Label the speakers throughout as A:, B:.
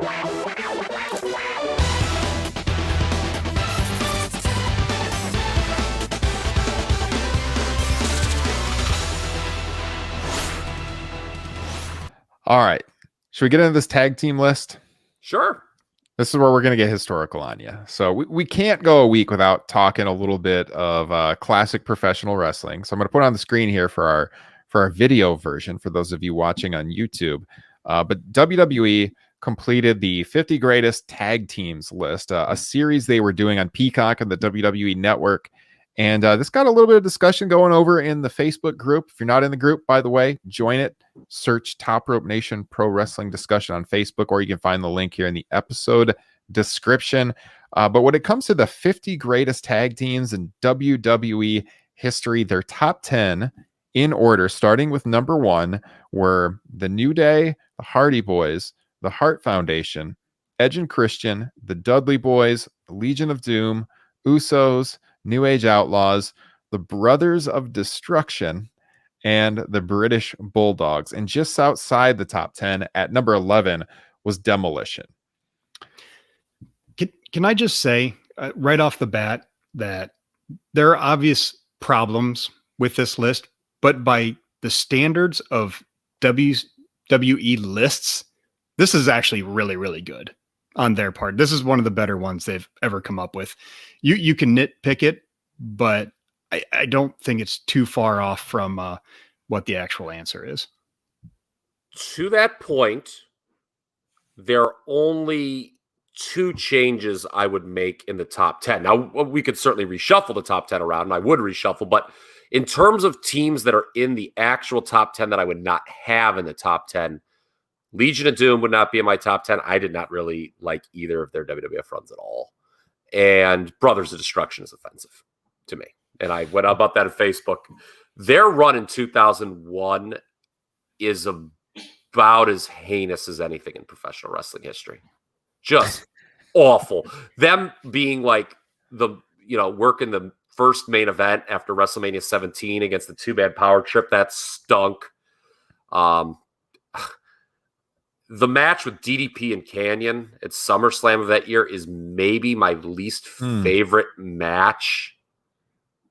A: All right. Should we get into this tag team list?
B: Sure.
A: This is where we're going to get historical on you. So we can't go a week without talking a little bit of classic professional wrestling. So I'm going to put on the screen here for our video version for those of you watching on YouTube. But WWE completed the 50 greatest tag teams list, a series they were doing on Peacock and the WWE Network. And this got a little bit of discussion going over in the Facebook group. If you're not in the group, by the way, join it. Search Top Rope Nation Pro Wrestling Discussion on Facebook, or you can find the link here in the episode description. But when it comes to the 50 greatest tag teams in WWE history, their top 10 in order, starting with number 1, were the New Day, the Hardy Boys, the Hart Foundation, Edge and Christian, the Dudley Boys, the Legion of Doom, Usos, New Age Outlaws, the Brothers of Destruction, and the British Bulldogs. And just outside the top 10 at number 11 was Demolition.
C: Can I just say right off the bat that there are obvious problems with this list, but by the standards of WWE lists, this is actually really, really good on their part. This is one of the better ones they've ever come up with. You can nitpick it, but I don't think it's too far off from what the actual answer is.
B: To that point, there are only 2 changes I would make in the top 10. Now, we could certainly reshuffle the top 10 around, and I would reshuffle, but in terms of teams that are in the actual top 10 that I would not have in the top 10, Legion of Doom would not be in my top 10. I did not really like either of their WWF runs at all. And Brothers of Destruction is offensive to me. And I went about that on Facebook. Their run in 2001 is about as heinous as anything in professional wrestling history. Just awful. Them being like working the first main event after WrestleMania 17 against the 2-man power trip, that stunk. The match with DDP and Canyon at SummerSlam of that year is maybe my least favorite match.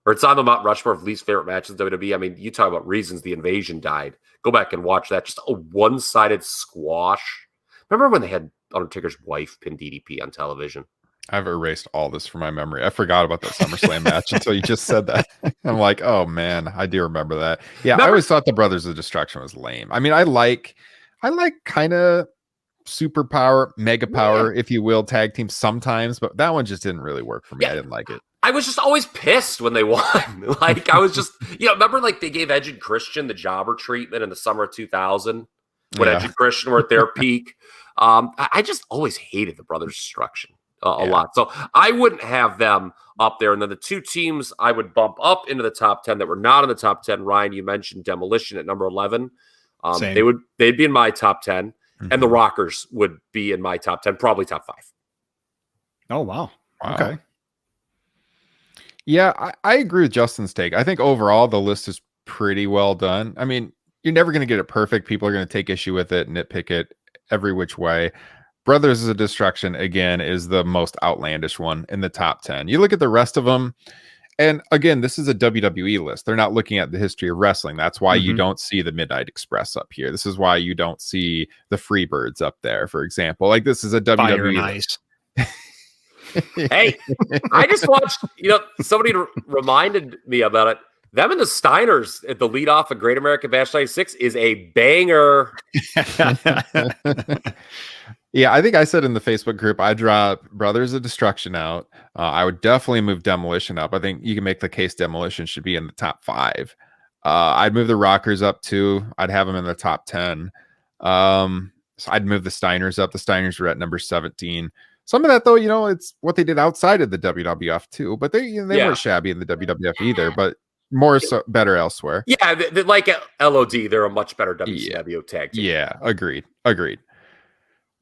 B: Or it's on the Mount Rushmore of least favorite matches in WWE. I mean, you talk about reasons the Invasion died. Go back and watch that. Just a one-sided squash. Remember when they had Undertaker's wife pin DDP on television?
A: I've erased all this from my memory. I forgot about that SummerSlam match until you just said that. I'm like, oh man, I do remember that. Yeah, I always thought the Brothers of Destruction was lame. I mean, I like kind of superpower, mega power, if you will, tag teams sometimes, but that one just didn't really work for me. Yeah. I didn't like it.
B: I was just always pissed when they won. Like, I was just, remember like they gave Edge and Christian the jobber treatment in the summer of 2000 when Edge and Christian were at their peak. I just always hated the Brothers of Destruction a lot. So I wouldn't have them up there. And then the 2 teams I would bump up into the top 10 that were not in the top 10, Ryan, you mentioned Demolition at number 11. They'd be in my top 10, and the Rockers would be in my top 10, probably top 5.
C: Oh, wow. Okay.
A: Yeah, I agree with Justin's take. I think overall the list is pretty well done. I mean, you're never going to get it perfect. People are going to take issue with it, nitpick it every which way. Brothers of Destruction, again, is the most outlandish one in the top 10. You look at the rest of them, and again, this is a WWE list. They're not looking at the history of wrestling. That's why you don't see the Midnight Express up here. This is why you don't see the Freebirds up there, for example. Like, this is a WWE list.
B: Hey, I just watched, somebody reminded me about it. Them and the Steiners at the lead off of Great American Bash 96 is a banger.
A: Yeah, I think I said in the Facebook group, I drop Brothers of Destruction out. I would definitely move Demolition up. I think you can make the case Demolition should be in the top 5. I'd move the Rockers up too. I'd have them in the top 10. So I'd move the Steiners up. The Steiners were at number 17. Some of that, though, it's what they did outside of the WWF too. But they weren't shabby in the WWF either. But more so better elsewhere.
B: Yeah, like LOD, they're a much better WCW tag team.
A: Yeah, agreed.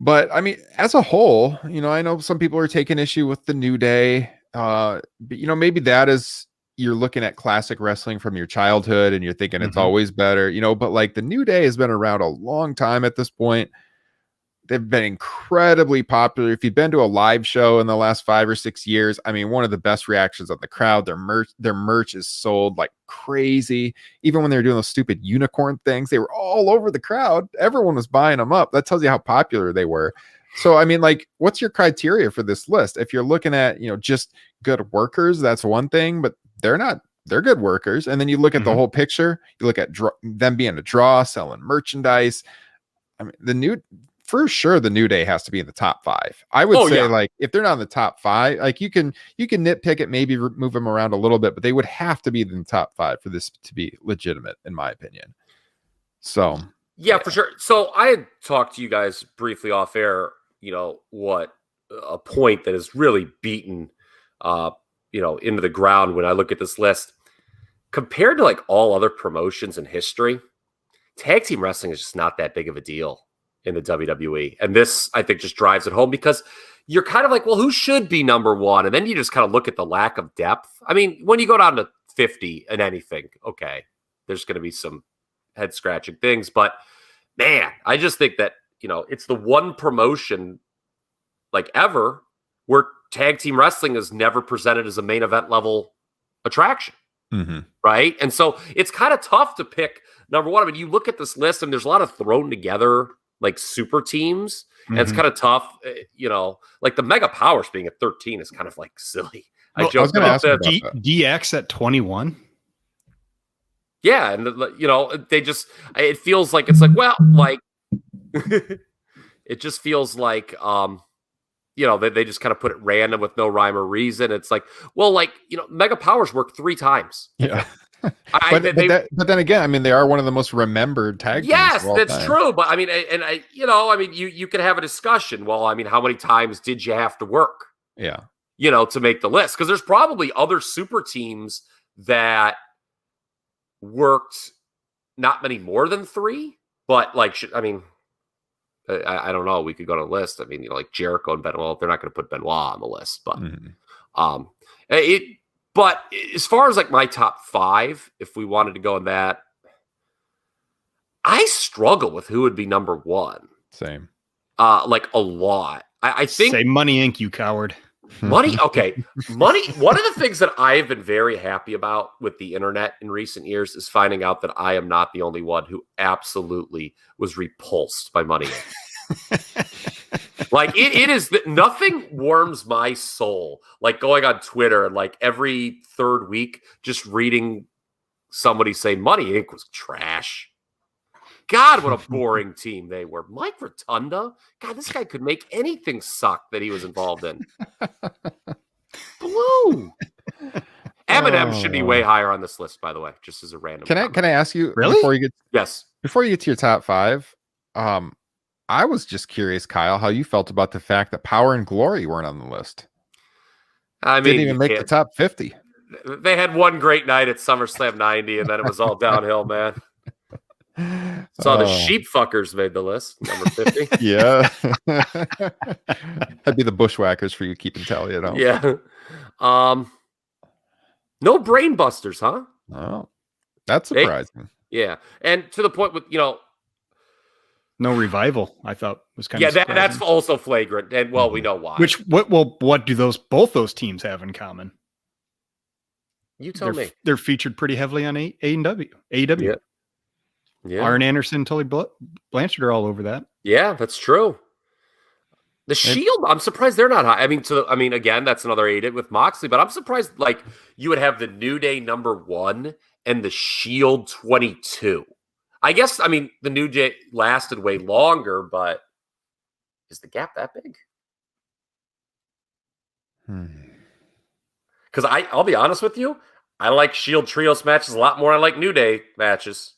A: But I mean, as a whole, I know some people are taking issue with the New Day. But maybe that is, you're looking at classic wrestling from your childhood and you're thinking it's always better, but like the New Day has been around a long time at this point. they've been incredibly popular. If you've been to a live show in the last 5 or 6 years, I mean, one of the best reactions of the crowd. Their merch is sold like crazy. Even when they were doing those stupid unicorn things, they were all over the crowd. Everyone was buying them up. That tells you how popular they were. So, I mean, like, what's your criteria for this list? If you're looking at, just good workers, that's one thing, but they're good workers. And then you look at the whole picture, you look at them being a draw, selling merchandise. I mean, for sure, the New Day has to be in the top 5. I would say, like, if they're not in the top 5, like, you can nitpick it, maybe move them around a little bit, but they would have to be in the top 5 for this to be legitimate, in my opinion. So,
B: yeah, for sure. So I had talked to you guys briefly off air, what a point that is really beaten, into the ground when I look at this list. Compared to like all other promotions in history, tag team wrestling is just not that big of a deal in the WWE. And this, I think, just drives it home because you're kind of like, well, who should be number 1? And then you just kind of look at the lack of depth. I mean, when you go down to 50 and anything, okay, there's going to be some head scratching things. But man, I just think that, it's the one promotion like ever where tag team wrestling is never presented as a main event level attraction. Right. And so it's kind of tough to pick number 1. I mean, you look at this list and there's a lot of thrown together like super teams. And it's kind of tough, like the Mega Powers being at 13 is kind of like silly.
C: Well, I was going to ask about DX at 21.
B: Yeah. And, they just, it feels like, it's like, well, like, it just feels like, they just kind of put it random with no rhyme or reason. It's like, well, like, Mega Powers worked 3 times.
A: Yeah. But then again, I mean, they are one of the most remembered tag teams.
B: Yes, that's true. But I mean, you could have a discussion. Well, I mean, how many times did you have to work?
A: Yeah.
B: To make the list? Because there's probably other super teams that worked not many more than 3, but like, I don't know. We could go to a list. I mean, like Jericho and Benoit, they're not going to put Benoit on the list, but but as far as like my top 5, if we wanted to go in that, I struggle with who would be number 1.
A: Same.
B: Like a lot. I think
C: say Money Inc., you coward.
B: Money. Okay. Money. One of the things that I have been very happy about with the internet in recent years is finding out that I am not the only one who absolutely was repulsed by Money Inc. Like it is that nothing warms my soul like going on Twitter and like every 3rd week just reading somebody say Money Inc. was trash. God, what a boring team they were. Mike Rotunda, God, this guy could make anything suck that he was involved in. Blue. Eminem should be way higher on this list, by the way, just as a random.
A: Can I ask you
C: really?
A: before you get to your top 5? I was just curious, Kyle, how you felt about the fact that Power and Glory weren't on the list.
B: I mean,
A: didn't even make the top 50.
B: They had one great night at SummerSlam 90, and then it was all downhill, man. So the sheep fuckers made the list, number 50.
A: Yeah. That'd be the bushwhackers for you keeping tally,
B: Yeah. No brain busters, huh?
A: Oh, that's surprising.
B: Yeah. And to the point with,
C: no Revival, I thought was kind of
B: that's also flagrant. And well, we know why.
C: What do both those teams have in common?
B: You tell me.
C: They're featured pretty heavily on AEW.
B: Yeah.
C: Arn Anderson, Tully Blanchard are all over that.
B: Yeah, that's true. The Shield, I'm surprised they're not high. I mean, again, that's another aided with Moxley, but I'm surprised like you would have the New Day number 1 and the Shield 22. I guess, I mean, the New Day lasted way longer, but is the gap that big? Because I'll be honest with you, I like Shield Trios matches a lot more than I like New Day matches.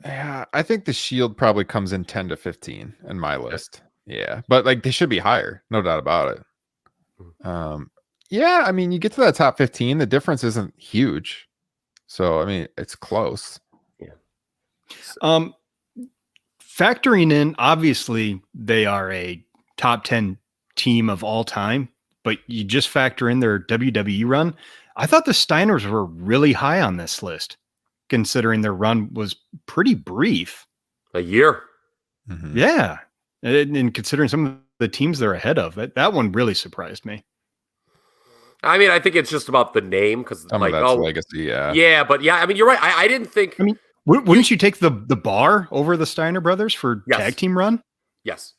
A: Yeah, I think the Shield probably comes in 10 to 15 in my list. Yeah, but like they should be higher, no doubt about it. Yeah, I mean, you get to that top 15, the difference isn't huge. So, I mean, it's close.
B: Yeah.
C: Factoring in, obviously, they are a top 10 team of all time, but you just factor in their WWE run. I thought the Steiners were really high on this list, considering their run was pretty brief.
B: A year.
C: Yeah. And considering some of the teams they're ahead of, that one really surprised me.
B: I mean, I think it's just about the name because,
A: Some
B: like,
A: of that's legacy, yeah.
B: yeah, but yeah, I mean, you're right. I didn't think.
C: I mean, wouldn't you take the bar over the Steiner Brothers for tag team run?
B: Yes.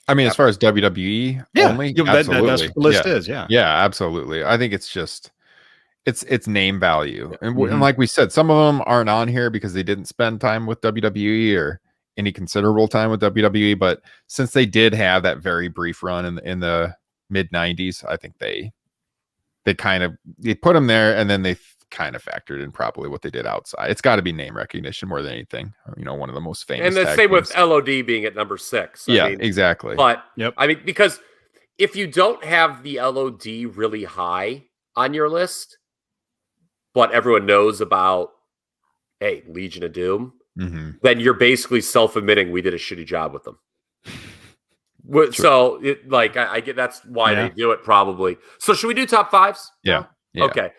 A: I mean, as far as WWE only, absolutely.
C: That's what the list is. Yeah,
A: absolutely. I think it's just it's name value, and
C: Mhm.
A: like we said, some of them aren't on here because they didn't spend time with WWE or any considerable time with WWE. But since they did have that very brief run in the mid '90s, I think they put them there, and then they kind of factored in probably what they did outside. It's got to be name recognition more than anything. One of the most famous.
B: And the same with LOD being at number 6.
A: Yeah, exactly.
B: But I mean, because if you don't have the LOD really high on your list, but everyone knows about, hey, Legion of Doom, then you're basically self-admitting we did a shitty job with them. So, I get that's why they do it probably. So, should we do top 5s?
A: Yeah.
B: Okay.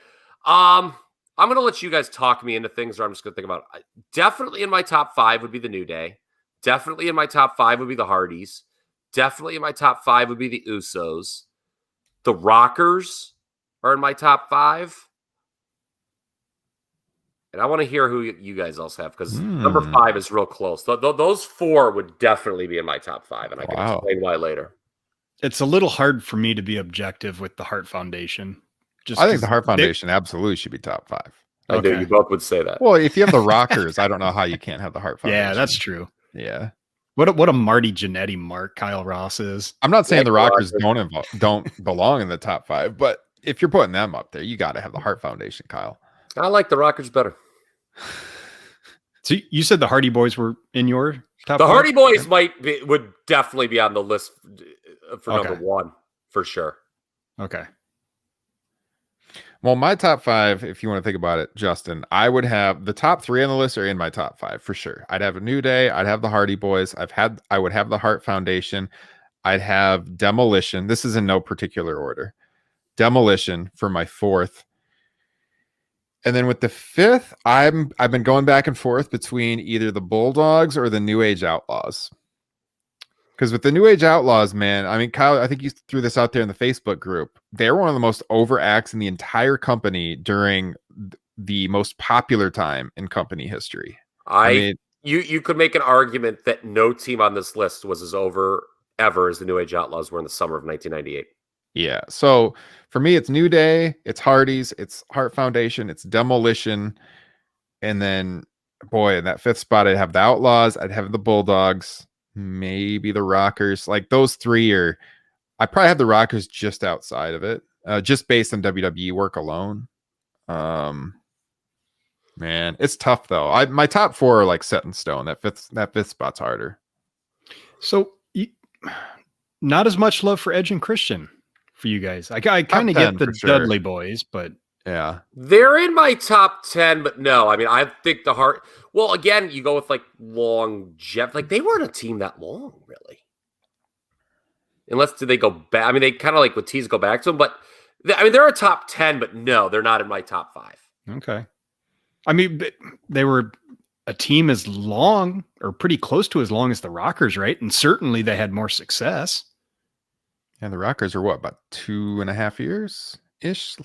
B: I'm going to let you guys talk me into things, or I'm just going to think about it. Definitely in my top 5 would be the New Day. Definitely in my top 5 would be the Hardys. Definitely in my top 5 would be the Usos. The Rockers are in my top 5. And I want to hear who you guys else have, because number 5 is real close. Those 4 would definitely be in my top 5, and I can explain why later.
C: It's a little hard for me to be objective with the Hart Foundation.
A: I think the Hart Foundation absolutely should be top 5.
B: I knew you both would say that.
A: Well, if you have the Rockers, I don't know how you can't have the Hart Foundation.
C: Yeah, that's true.
A: Yeah.
C: What a Marty Jannetty mark Kyle Ross is.
A: I'm not saying the Rockers don't belong in the top 5, but if you're putting them up there, you got to have the Hart Foundation, Kyle.
B: I like the Rockers better.
C: So you said the Hardy Boys were in your top 5?
B: The Hardy Boys would definitely be on the list for number 1, for sure.
C: Okay.
A: Well, my top 5, if you want to think about it, Justin, I would have the top 3 on the list are in my top 5 for sure. I'd have a New Day. I'd have the Hardy Boys. I would have the Hart Foundation. I'd have Demolition. This is in no particular order. Demolition for my 4th. And then with the 5th, I've been going back and forth between either the Bulldogs or the New Age Outlaws. Because with the New Age Outlaws, man, I mean, Kyle, I think you threw this out there in the Facebook group. They're one of the most over acts in the entire company during the most popular time in company history.
B: You could make an argument that no team on this list was as over ever as the New Age Outlaws were in the summer of 1998.
A: Yeah. So for me, it's New Day, it's Hardys, it's Hart Foundation, it's Demolition. And then, boy, in that 5th spot, I'd have the Outlaws, I'd have the Bulldogs, maybe the Rockers. Like those 3 I probably have the Rockers just outside of it, just based on WWE work alone. Man, it's tough though. My top 4 are like set in stone. That fifth spot's harder.
C: So not as much love for Edge and Christian for you guys. I kind of get the Dudley Boys, but
A: yeah,
B: they're in my top 10. But no, I mean, I think the Hart. Well, again, you go with like longevity. Like they weren't a team that long, really. Unless did they go back? I mean, they kind of like with T's go back to them, but they're a top 10. But no, they're not in my top 5.
C: Okay. I mean, they were a team as long or pretty close to as long as the Rockers, right? And certainly they had more success.
A: And the Rockers are what, about 2.5 years ish? A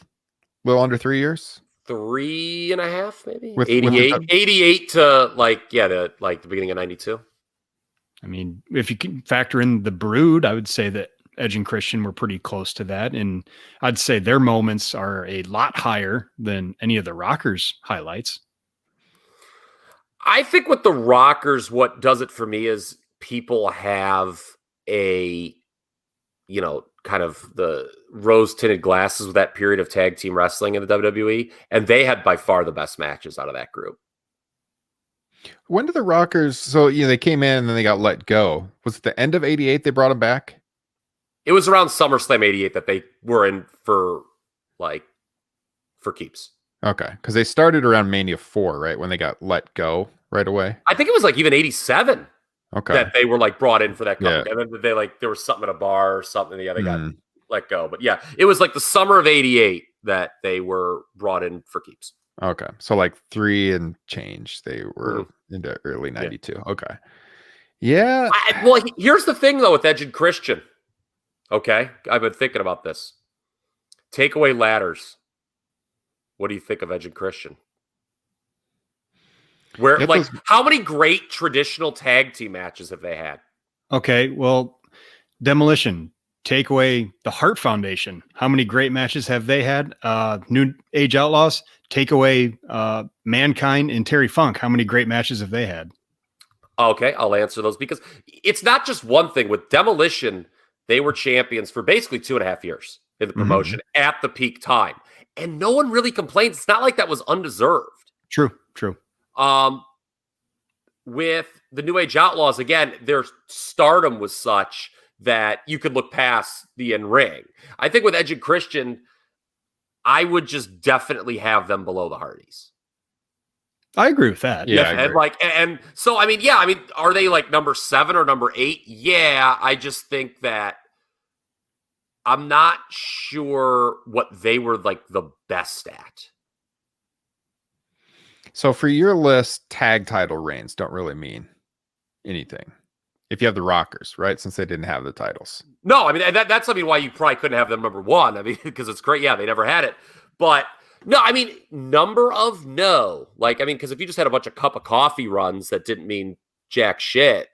A: little under 3 years?
B: 3.5, maybe?
A: With
B: 88 to the beginning of 92.
C: I mean, if you can factor in the Brood, I would say that Edge and Christian were pretty close to that. And I'd say their moments are a lot higher than any of the Rockers' highlights.
B: I think with the Rockers, what does it for me is people have a, kind of the rose-tinted glasses with that period of tag team wrestling in the WWE, and they had by far the best matches out of that group.
A: When did the Rockers, so, they came in and then they got let go. Was it the end of 88 they brought them back?
B: It was around SummerSlam 88 that they were in for keeps.
A: Okay, because they started around Mania 4, right? When they got let go right away.
B: I think it was even 87.
A: Okay.
B: That they were brought in for that company.
A: Yeah.
B: And then they there was something at a bar or something. Yeah, they got let go. But yeah, it was the summer of 88 that they were brought in for keeps.
A: Okay. So 3 and change. They were into early 92. Yeah. Okay. Yeah.
B: Well, here's the thing, though, with Edge and Christian. Okay? I've been thinking about this. Take away ladders. What do you think of Edge and Christian? Where, like, how many great traditional tag team matches have they had?
C: Okay, well, Demolition, take away the Hart Foundation. How many great matches have they had? New Age Outlaws, take away Mankind and Terry Funk. How many great matches have they had?
B: Okay, I'll answer those because it's not just one thing. With Demolition, they were champions for basically 2.5 years in the promotion at the peak time. And no one really complains. It's not like that was undeserved.
C: True.
B: With the New Age Outlaws, again, their stardom was such that you could look past the in-ring. I think with Edge and Christian, I would just definitely have them below the Hardys.
C: I agree with that.
A: Yeah,
B: and so are they like number 7 or number 8? Yeah, I just think that I'm not sure what they were like the best at.
A: So for your list, tag title reigns don't really mean anything if you have the Rockers, right? Since they didn't have the titles.
B: No, I mean that's why you probably couldn't have them number 1. I mean, because it's great. Yeah, they never had it, but. No, I mean, because if you just had a bunch of cup of coffee runs that didn't mean jack shit,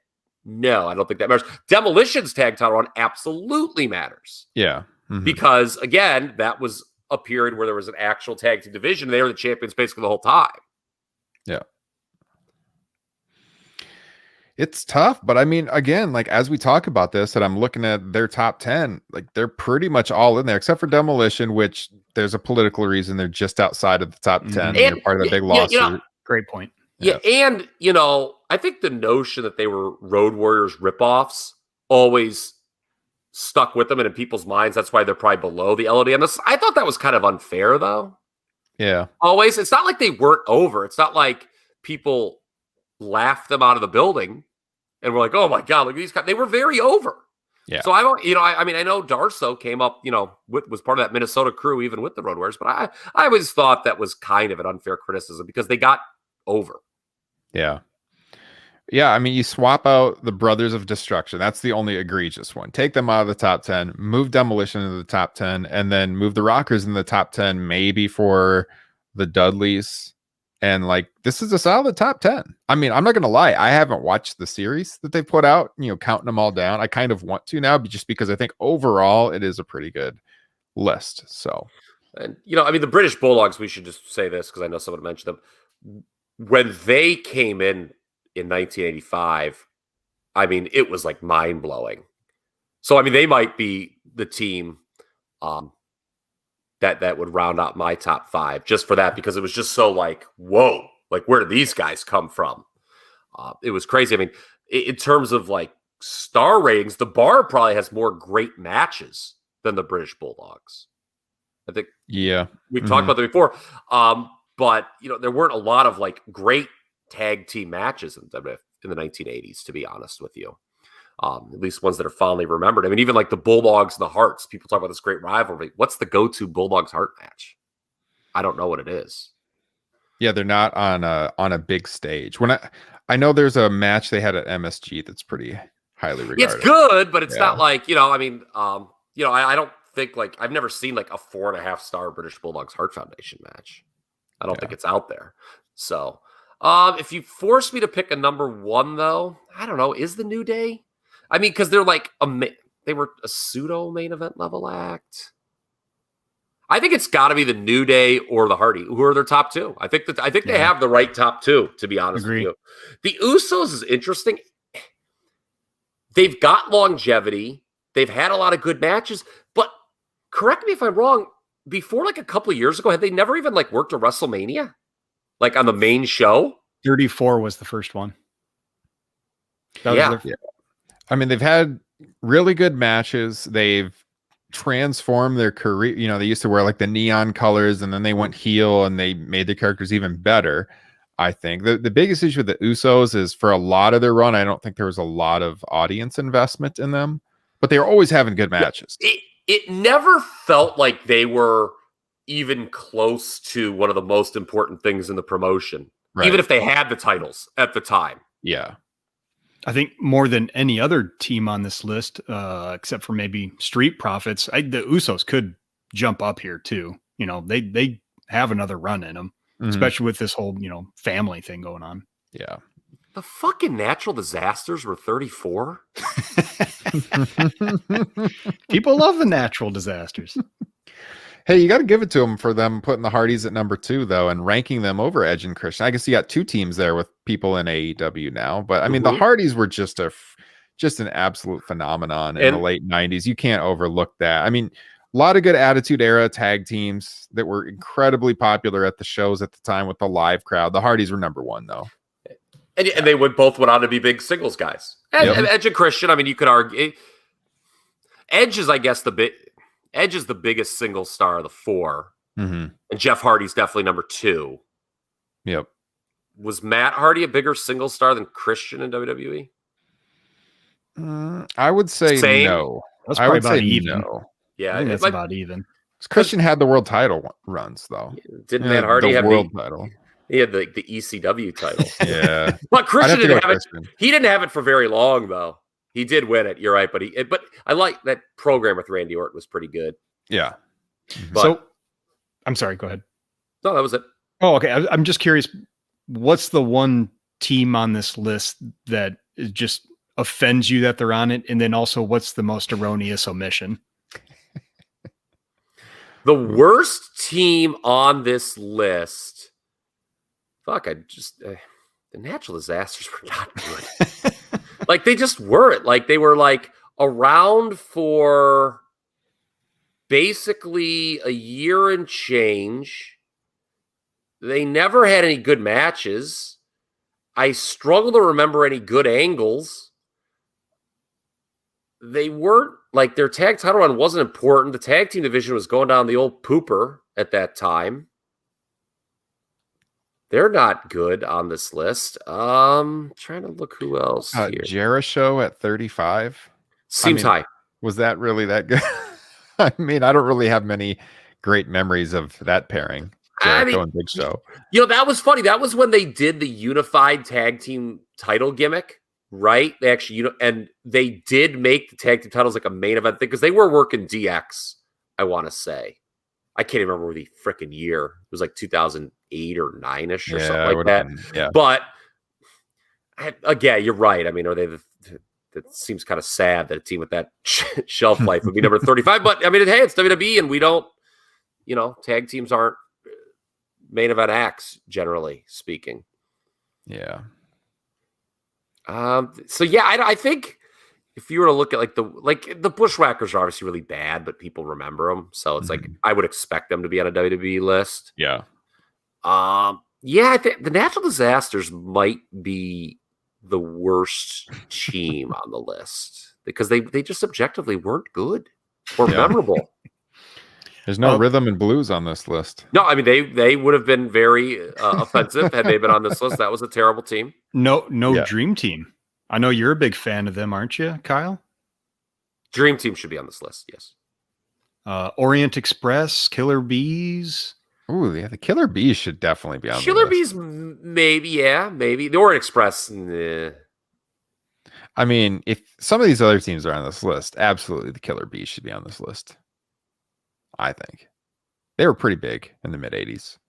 B: no, I don't think that matters. Demolition's tag title run absolutely matters.
A: Yeah.
B: Because, again, that was a period where there was an actual tag team division. They were the champions basically the whole time.
A: Yeah. It's tough, but I mean, again, like as we talk about this, and I'm looking at their top 10, like they're pretty much all in there, except for Demolition, which there's a political reason they're just outside of the top 10. And they're part of the big lawsuit.
C: Great point.
B: Yeah, and I think the notion that they were Road Warriors ripoffs always stuck with them and in people's minds. That's why they're probably below the LOD. I thought that was kind of unfair, though.
A: Yeah.
B: Always. It's not like they weren't over. It's not like people laughed them out of the building and we're like, oh my God, look at these guys. They were very over.
A: Yeah.
B: So I don't, I know Darso came up, was part of that Minnesota crew, even with the Road Warriors, but I always thought that was kind of an unfair criticism because they got over.
A: Yeah. Yeah. I mean, you swap out the Brothers of Destruction. That's the only egregious one. Take them out of the top 10, move Demolition into the top 10, and then move the Rockers in the top 10, maybe for the Dudleys. And like, this is a solid top 10. I mean, I'm not going to lie. I haven't watched the series that they put out, counting them all down. I kind of want to now, just because I think overall it is a pretty good list. So,
B: and, the British Bulldogs, we should just say this because I know someone mentioned them. When they came in 1985, I mean, it was like mind blowing. So, I mean, they might be the team, that would round out my top 5 just for that, because it was just so like, whoa, like where did these guys come from? It was crazy. I mean, in terms of like star ratings, the Bar probably has more great matches than the British Bulldogs. I think we've talked about that before. But there weren't a lot of like great tag team matches in the 1980s, to be honest with you. At least ones that are fondly remembered. I mean, even like the Bulldogs and the Hearts, people talk about this great rivalry. What's the go-to Bulldogs Heart match? I don't know what it is.
A: Yeah, they're not on a big stage. When I know there's a match they had at MSG that's pretty highly regarded.
B: It's good, but it's not like, I don't think like I've never seen like a 4.5-star British Bulldogs Heart Foundation match. I don't think it's out there. So, if you force me to pick a number 1, though, I don't know. Is the New Day? I mean, because they're like they were a pseudo main event level act. I think it's got to be the New Day or the Hardy, who are their top 2. I think they have the right top 2, to be honest with you. The Usos is interesting. They've got longevity. They've had a lot of good matches, but correct me if I'm wrong. Before like a couple of years ago, had they never even like worked a WrestleMania, like on the main show?
C: 34 was the first one.
A: Yeah. I mean, they've had really good matches. They've transformed their career. They used to wear like the neon colors, and then they went heel and they made their characters even better. I think the biggest issue with the Usos is for a lot of their run, I don't think there was a lot of audience investment in them, but they were always having good matches.
B: It never felt like they were even close to one of the most important things in the promotion, even if they had the titles at the time.
A: Yeah.
C: I think more than any other team on this list, except for maybe Street Profits, the Usos could jump up here too. You know, they have another run in them, especially with this whole, family thing going on.
A: Yeah.
B: The fucking Natural Disasters were 34.
C: People love the Natural Disasters.
A: Hey, you got to give it to them for them putting the Hardys at number 2, though, and ranking them over Edge and Christian. I guess you got 2 teams there with people in AEW now, but I mean, the Hardys were just an absolute phenomenon in the late 90s. You can't overlook that. I mean, a lot of good Attitude Era tag teams that were incredibly popular at the shows at the time with the live crowd. The Hardys were number 1, though.
B: And they both went on to be big singles guys. And Edge and Christian, I mean, you could argue. Edge is, I guess, Edge is the biggest single star of the 4. And Jeff Hardy's definitely number 2.
A: Yep.
B: Was Matt Hardy a bigger single star than Christian in WWE?
A: I would say no.
C: That's probably about even.
A: No.
B: Yeah,
C: I think that's about even.
A: Christian had the world title runs, though.
B: Didn't Matt Hardy have
A: the world title?
B: He had the ECW title.
A: Yeah.
B: But Christian didn't have it. He didn't have it for very long, though. He did win it. You're right. But I like that program with Randy Orton was pretty good.
A: Yeah.
B: But,
C: so I'm sorry. Go ahead.
B: No, that was it.
C: Oh, okay. I'm just curious. What's the one team on this list that just offends you that they're on it? And then also, what's the most erroneous omission?
B: The worst team on this list. Fuck, the Natural Disasters were not good. Like, they just weren't. Like, they were, like, around for basically a year and change. They never had any good matches. I struggle to remember any good angles. They weren't, like, their tag title run wasn't important. The tag team division was going down the old pooper at that time. They're not good on this list. Trying to look who else here.
A: Jericho at 35.
B: Seems high.
A: Was that really that good? I mean, I don't really have many great memories of that pairing. Jericho and Big Show.
B: That was funny. That was when they did the unified tag team title gimmick, right? They actually, and they did make the tag team titles like a main event thing because they were working DX, I want to say. I can't even remember the freaking year. It was like 2008 or 9-ish or something like that.
A: Yeah.
B: But again, you're right. I mean, that seems kind of sad that a team with that shelf life would be number 35. But I mean, hey, it's WWE, and we don't, tag teams aren't main event acts, generally speaking.
A: Yeah.
B: So yeah, I think if you were to look at the Bushwhackers are obviously really bad, but people remember them. So it's like, I would expect them to be on a WWE list.
A: Yeah.
B: Yeah, I think the Natural Disasters might be the worst team on the list because they just objectively weren't good or memorable.
A: There's no rhythm and blues on this list.
B: No, I mean, they would have been very offensive had they been on this list. That was a terrible team.
C: No Dream Team. I know you're a big fan of them, aren't you, Kyle?
B: Dream Team should be on this list, yes.
C: Orient Express, Killer Bees.
A: Ooh, yeah, the Killer Bees should definitely be on
B: Killer
A: the list.
B: Bees, maybe. The Orient Express, nah.
A: I mean, if some of these other teams are on this list, absolutely the Killer Bees should be on this list. I think. They were pretty big in the mid-'80s.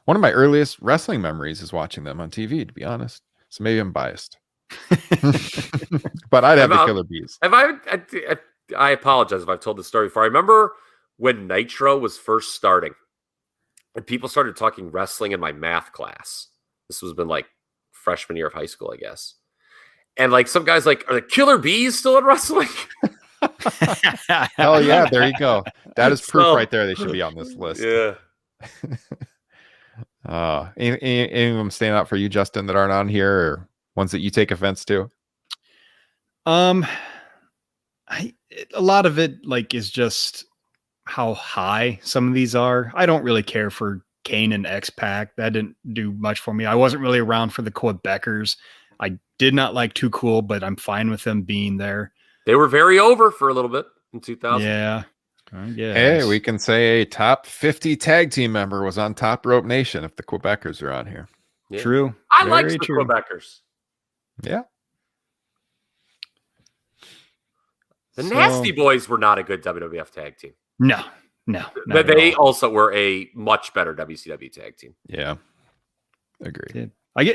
A: One of my earliest wrestling memories is watching them on TV, to be honest. So maybe I'm biased. But I'd have the Killer Bees.
B: I apologize if I've told this story before. I remember when Nitro was first starting and people started talking wrestling in my math class. This was been like freshman year of high school, I guess. And like some guys like, are the Killer Bees still in wrestling?
A: Hell yeah, there you go. That is proof right there. They should be on this list.
B: Yeah.
A: Any of them stand out for you, Justin, that aren't on here, or ones that you take offense to?
C: A lot of it is just how high some of these are. I don't really care for Kane and X-Pac. That didn't do much for me. I wasn't really around for the Quebecers. I did not like Too Cool, but I'm fine with them being there.
B: They were very over for a little bit in 2000.
C: Yeah.
A: Hey, we can say a top 50 tag team member was on Top Rope Nation if the Quebecers are on here.
C: Yeah. True.
B: I like the Quebecers.
A: Yeah.
B: The Nasty Boys were not a good WWF tag team.
C: No.
B: But they also were a much better WCW tag team.
A: Yeah. Agreed.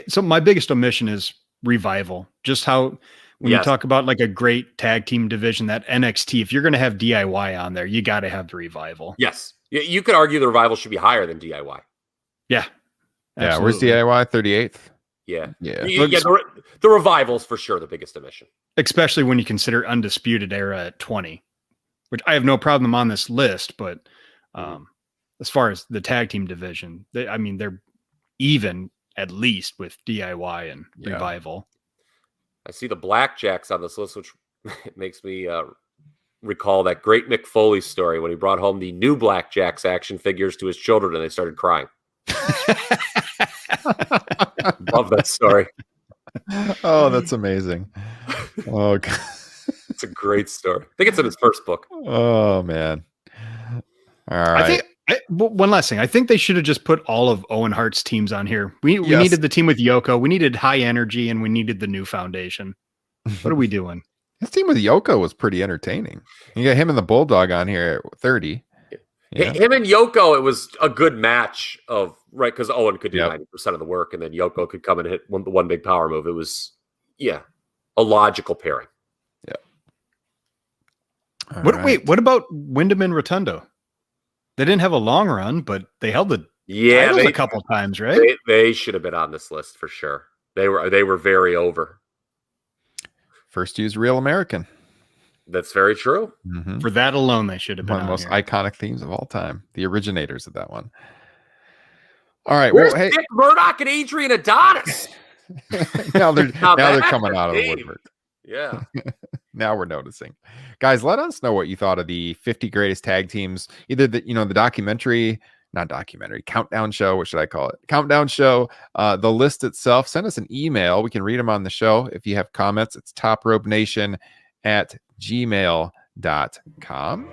C: So my biggest omission is Revival. Just how when you talk about like a great tag team division, that NXT, if you're going to have DIY on there, you got to have the Revival.
B: Yes. You could argue the Revival should be higher than DIY.
C: Yeah.
A: Yeah. Where's DIY? 38th?
B: Yeah.
A: Yeah.
B: The Revival's for sure the biggest omission.
C: Especially when you consider Undisputed Era at 20, which I have no problem on this list, but as far as the tag team division, they're even at least with DIY and Revival.
B: I see the Blackjacks on this list, which makes me recall that great Mick Foley story when he brought home the new Blackjacks action figures to his children and they started crying. Love that story.
A: Oh, that's amazing. Oh, God.
B: It's a great story. I think it's in his first book.
A: Oh, man. All right.
C: One last thing. I think they should have just put all of Owen Hart's teams on here. We needed the team with Yoko. We needed High Energy, and we needed the New Foundation. What are we doing?
A: His team with Yoko was pretty entertaining. You got him and the Bulldog on here at 30.
B: Yeah. Him and Yoko, it was a good match because Owen could do 90% of the work, and then Yoko could come and hit one big power move. It was, a logical pairing.
A: Yeah.
C: Wait, what about Wyndham and Rotundo? They didn't have a long run, but they held the titles a couple times, right?
B: They should have been on this list for sure. They were very over.
A: First used Real American.
B: That's very true.
A: Mm-hmm.
C: For that alone, they should have been
A: one of the most iconic themes of all time. The originators of that one. All right.
B: Where's Dick Murdoch and Adrian Adonis?
A: now they're coming out of the woodwork.
B: Yeah.
A: Now we're noticing. Guys, let us know what you thought of the 50 greatest tag teams. Either the countdown show. What should I call it? Countdown show. The list itself. Send us an email. We can read them on the show. If you have comments, it's topropenation@gmail.com.